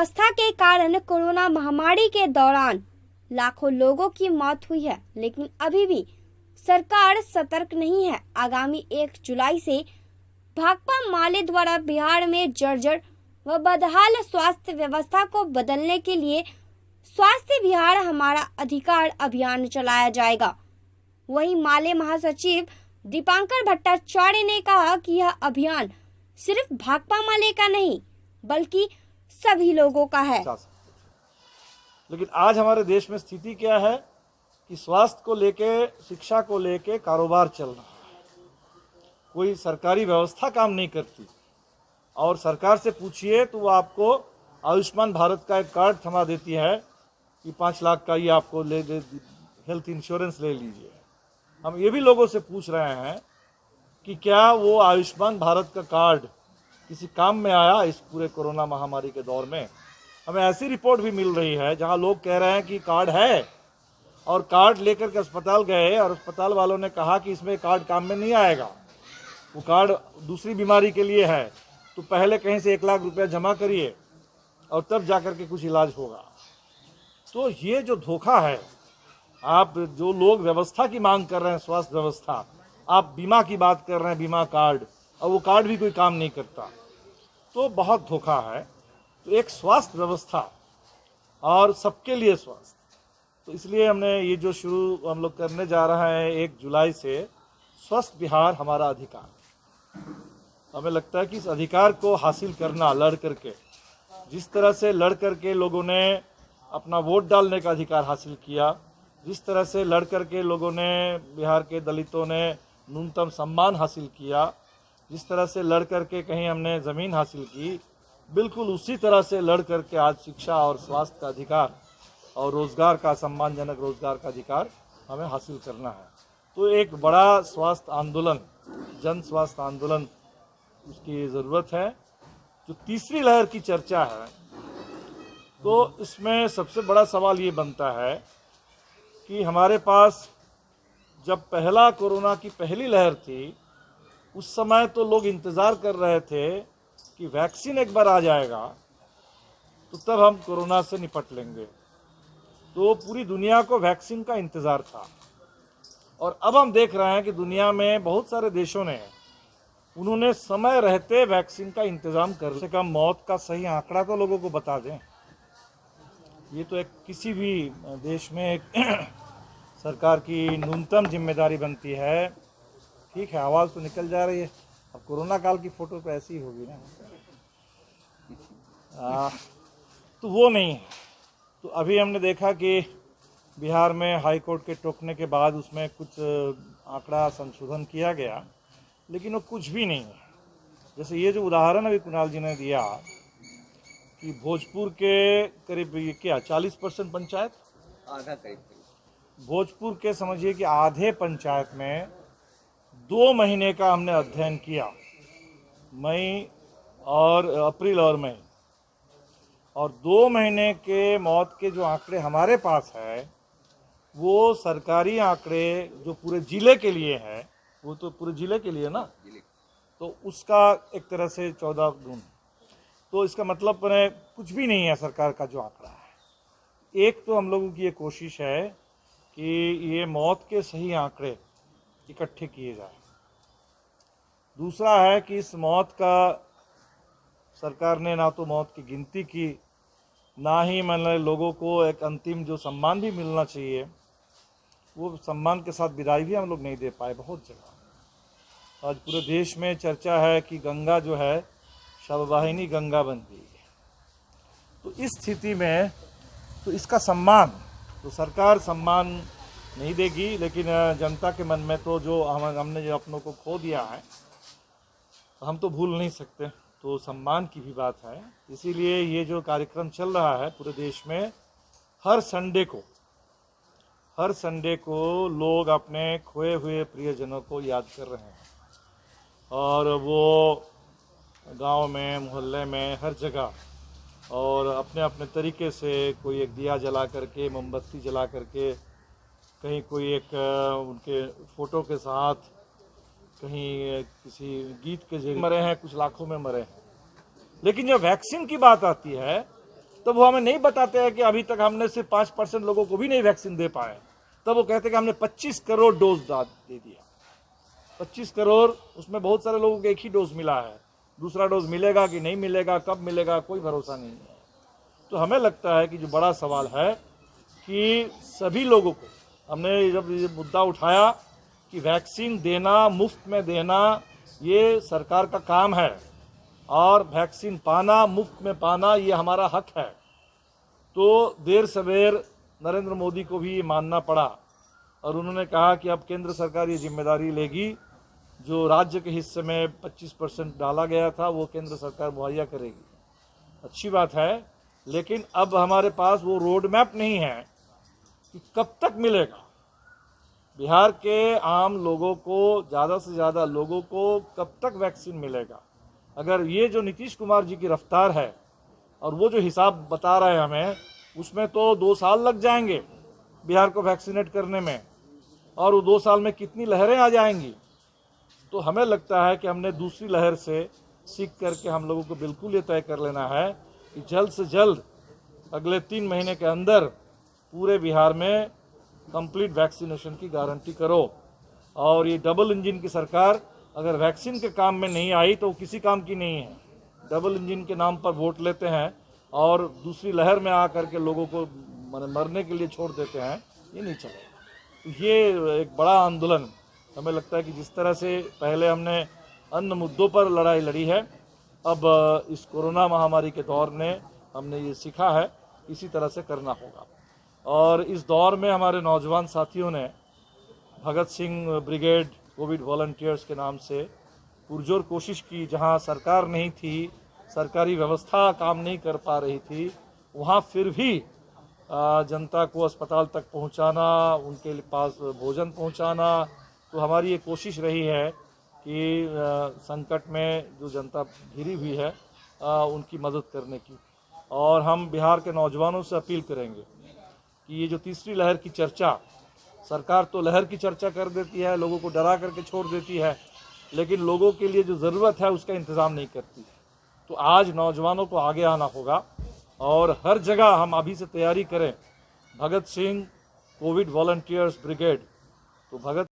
व्यवस्था के कारण कोरोना महामारी के दौरान लाखों लोगों की मौत हुई है, लेकिन अभी भी सरकार सतर्क नहीं है। आगामी 1 जुलाई से भाकपा माले द्वारा बिहार में जर्जर व बदहाल स्वास्थ्य व्यवस्था को बदलने के लिए स्वास्थ्य बिहार हमारा अधिकार अभियान चलाया जाएगा। वहीं माले महासचिव दीपांकर भट्टाचार्य ने कहा कि यह अभियान सिर्फ भाकपा माले का नहीं बल्कि सभी लोगों का है। लेकिन आज हमारे देश में स्थिति क्या है कि स्वास्थ्य को लेके, शिक्षा को लेके कारोबार चल रहा है, कोई सरकारी व्यवस्था काम नहीं करती। और सरकार से पूछिए तो वो आपको आयुष्मान भारत का एक कार्ड थमा देती है कि 5 लाख का ये आपको हेल्थ इंश्योरेंस ले लीजिए। हम ये भी लोगों से पूछ रहे हैं कि क्या वो आयुष्मान भारत का कार्ड किसी काम में आया इस पूरे कोरोना महामारी के दौर में। हमें ऐसी रिपोर्ट भी मिल रही है जहां लोग कह रहे हैं कि कार्ड है और कार्ड लेकर के अस्पताल गए और अस्पताल वालों ने कहा कि इसमें कार्ड काम में नहीं आएगा, वो कार्ड दूसरी बीमारी के लिए है, तो पहले कहीं से 1 लाख रुपया जमा करिए और तब जाकर के कुछ इलाज होगा। तो ये जो धोखा है, आप जो लोग व्यवस्था की मांग कर रहे हैं, स्वास्थ्य व्यवस्था, आप बीमा की बात कर रहे हैं, बीमा कार्ड, और वो कार्ड भी कोई काम नहीं करता, तो बहुत धोखा है। तो एक स्वास्थ्य व्यवस्था और सबके लिए स्वास्थ्य, तो इसलिए हमने ये जो शुरू हम लोग करने जा रहे हैं 1 जुलाई से, स्वस्थ बिहार हमारा अधिकार। हमें लगता है कि इस अधिकार को हासिल करना, लड़ करके, जिस तरह से लड़ करके लोगों ने अपना वोट डालने का अधिकार हासिल किया, जिस तरह से लड़ करके लोगों ने, बिहार के दलितों ने न्यूनतम सम्मान हासिल किया, जिस तरह से लड़ करके कहीं हमने ज़मीन हासिल की, बिल्कुल उसी तरह से लड़ करके आज शिक्षा और स्वास्थ्य का अधिकार और रोज़गार का, सम्मानजनक रोज़गार का अधिकार हमें हासिल करना है। तो एक बड़ा स्वास्थ्य आंदोलन, जन स्वास्थ्य आंदोलन, उसकी ज़रूरत है। जो तीसरी लहर की चर्चा है, तो इसमें सबसे बड़ा सवाल ये बनता है कि हमारे पास जब पहला कोरोना की पहली लहर थी, उस समय तो लोग इंतज़ार कर रहे थे कि वैक्सीन एक बार आ जाएगा तो तब हम कोरोना से निपट लेंगे। तो पूरी दुनिया को वैक्सीन का इंतज़ार था। और अब हम देख रहे हैं कि दुनिया में बहुत सारे देशों ने, उन्होंने समय रहते वैक्सीन का इंतज़ाम कर, से कम मौत का सही आंकड़ा तो लोगों को बता दें। ये तो एक किसी भी देश में एक सरकार की न्यूनतम जिम्मेदारी बनती है। ठीक है, आवाज़ तो निकल जा रही है, अब कोरोना काल की फ़ोटो तो ऐसी ही होगी ना, तो वो नहीं है। तो अभी हमने देखा कि बिहार में हाई कोर्ट के टोकने के बाद उसमें कुछ आंकड़ा संशोधन किया गया, लेकिन वो कुछ भी नहीं है। जैसे ये जो उदाहरण अभी कुणाल जी ने दिया कि भोजपुर के करीब ये क्या 40% पंचायत, आधा करीब, भोजपुर के समझिए कि आधे पंचायत में 2 महीने का हमने अध्ययन किया, मई और अप्रैल और मई, और 2 महीने के मौत के जो आंकड़े हमारे पास है, वो सरकारी आंकड़े जो पूरे जिले के लिए है, वो तो पूरे जिले के लिए ना, तो उसका एक तरह से 14 गुण। तो इसका मतलब कुछ भी नहीं है सरकार का जो आंकड़ा है। एक तो हम लोगों की ये कोशिश है कि ये मौत के सही आंकड़े इकट्ठे किए जाए। दूसरा है कि इस मौत का, सरकार ने ना तो मौत की गिनती की, ना ही मतलब लोगों को एक अंतिम जो सम्मान भी मिलना चाहिए, वो सम्मान के साथ विदाई भी हम लोग नहीं दे पाए। बहुत जगह आज पूरे देश में चर्चा है कि गंगा जो है शववाहिनी गंगा बन गई है। तो इस स्थिति में तो इसका सम्मान तो सरकार सम्मान नहीं देगी, लेकिन जनता के मन में तो जो हमने जो अपनों को खो दिया है, हम तो भूल नहीं सकते। तो सम्मान की भी बात है। इसीलिए ये जो कार्यक्रम चल रहा है पूरे देश में, हर संडे को लोग अपने खोए हुए प्रियजनों को याद कर रहे हैं, और वो गांव में, मोहल्ले में, हर जगह, और अपने अपने तरीके से, कोई एक दिया जला करके, मोमबत्ती जला करके, कहीं कोई एक उनके फ़ोटो के साथ, कहीं किसी गीत के जरिए मरे हैं, कुछ लाखों में मरे हैं। लेकिन जब वैक्सीन की बात आती है तो वो हमें नहीं बताते हैं कि अभी तक हमने सिर्फ 5% लोगों को भी नहीं वैक्सीन दे पाए। तब वो कहते हैं कि हमने 25 करोड़ डोज दे दिया। 25 करोड़, उसमें बहुत सारे लोगों को एक ही डोज मिला है, दूसरा डोज मिलेगा कि नहीं मिलेगा, कब मिलेगा, कोई भरोसा नहीं है। तो हमें लगता है कि जो बड़ा सवाल है कि सभी लोगों को, हमने जब ये मुद्दा उठाया कि वैक्सीन देना, मुफ्त में देना, ये सरकार का काम है और वैक्सीन पाना, मुफ्त में पाना, ये हमारा हक है। तो देर सवेर नरेंद्र मोदी को भी ये मानना पड़ा और उन्होंने कहा कि अब केंद्र सरकार ये जिम्मेदारी लेगी, जो राज्य के हिस्से में 25% डाला गया था वो केंद्र सरकार मुहैया करेगी। अच्छी बात है, लेकिन अब हमारे पास वो रोड मैप नहीं है कि कब तक मिलेगा। बिहार के आम लोगों को, ज़्यादा से ज़्यादा लोगों को कब तक वैक्सीन मिलेगा। अगर ये जो नीतीश कुमार जी की रफ्तार है और वो जो हिसाब बता रहे हैं हमें, उसमें तो 2 साल लग जाएंगे बिहार को वैक्सीनेट करने में, और वो 2 साल में कितनी लहरें आ जाएंगी। तो हमें लगता है कि हमने दूसरी लहर से सीख करके हम लोगों को बिल्कुल ये तय कर लेना है कि जल्द से जल्द अगले 3 महीने के अंदर पूरे बिहार में कंप्लीट वैक्सीनेशन की गारंटी करो। और ये डबल इंजन की सरकार अगर वैक्सीन के काम में नहीं आई तो किसी काम की नहीं है। डबल इंजन के नाम पर वोट लेते हैं और दूसरी लहर में आकर के लोगों को मरने के लिए छोड़ देते हैं, ये नहीं चलेगा। तो ये एक बड़ा आंदोलन, हमें लगता है कि जिस तरह से पहले हमने अन्य मुद्दों पर लड़ाई लड़ी है, अब इस कोरोना महामारी के दौर ने हमने ये सीखा है, इसी तरह से करना होगा। और इस दौर में हमारे नौजवान साथियों ने Bhagat Singh brigade Covid volunteers के नाम से पुरजोर कोशिश की। जहां सरकार नहीं थी, सरकारी व्यवस्था काम नहीं कर पा रही थी, वहां फिर भी जनता को अस्पताल तक पहुंचाना, उनके पास भोजन पहुंचाना। तो हमारी ये कोशिश रही है कि संकट में जो जनता घिरी हुई है उनकी मदद करने की। और हम बिहार के नौजवानों से अपील करेंगे कि ये जो तीसरी लहर की चर्चा, सरकार तो लहर की चर्चा कर देती है, लोगों को डरा करके छोड़ देती है, लेकिन लोगों के लिए जो ज़रूरत है उसका इंतज़ाम नहीं करती। तो आज नौजवानों को आगे आना होगा और हर जगह हम अभी से तैयारी करें। Bhagat Singh Covid volunteers brigade, तो भगत